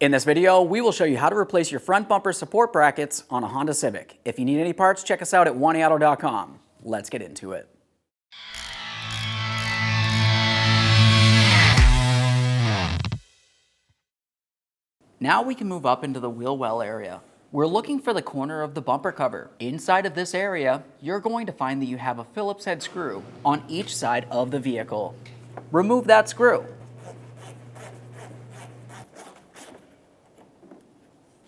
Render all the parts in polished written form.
In this video, we will show you how to replace your front bumper support brackets on a Honda Civic. If you need any parts, check us out at oneauto.com. Let's get into it. Now we can move up into the wheel well area. We're looking for the corner of the bumper cover. Inside of this area, you're going to find that you have a Phillips head screw on each side of the vehicle. Remove that screw.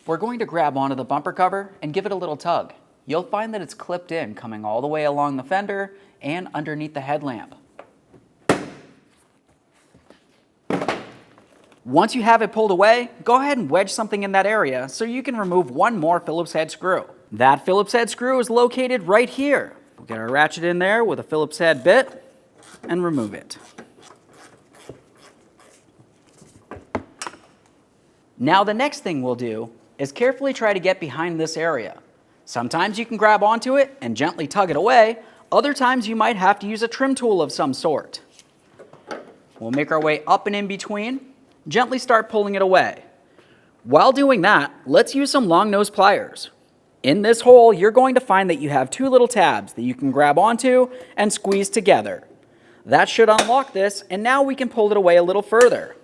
We're going to grab onto the bumper cover and give it a little tug. You'll find that it's clipped in, coming all the way along the fender and underneath the headlamp. Once you have it pulled away, go ahead and wedge something in that area so you can remove one more Phillips head screw. That Phillips head screw is located right here. We'll get our ratchet in there with a Phillips head bit and remove it. Now the next thing we'll do is carefully try to get behind this area. Sometimes you can grab onto it and gently tug it away. Other times you might have to use a trim tool of some sort. We'll make our way up and in between. Gently start pulling it away. While doing that, let's use some long nose pliers. In this hole, you're going to find that you have two little tabs that you can grab onto and squeeze together. That should unlock this, and now we can pull it away a little further.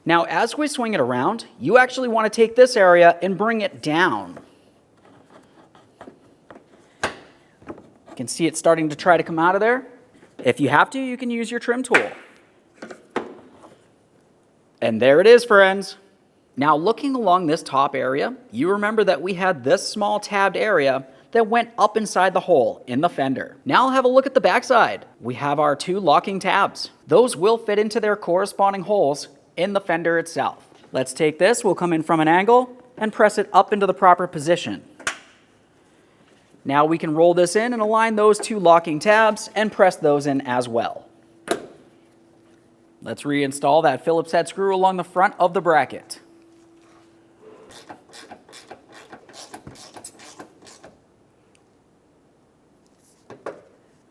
Now, as we swing it around, you actually want to take this area and bring it down. You can see it starting to try to come out of there. If you have to, you can use your trim tool. And there it is, friends. Now, looking along this top area, you remember that we had this small tabbed area that went up inside the hole in the fender. Now I'll have a look at the backside. We have our two locking tabs. Those will fit into their corresponding holes in the fender itself. Let's take this, we'll come in from an angle and press it up into the proper position. Now we can roll this in and align those two locking tabs and press those in as well. Let's reinstall that Phillips head screw along the front of the bracket.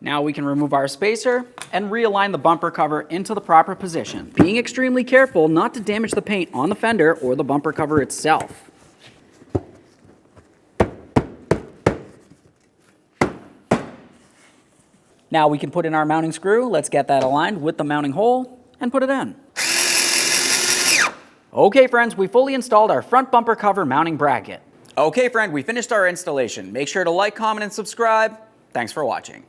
Now we can remove our spacer and realign the bumper cover into the proper position, being extremely careful not to damage the paint on the fender or the bumper cover itself. Now we can put in our mounting screw. Let's get that aligned with the mounting hole and put it in. Okay, friends, we fully installed our front bumper cover mounting bracket. Okay, friend, we finished our installation. Make sure to like, comment, and subscribe. Thanks for watching.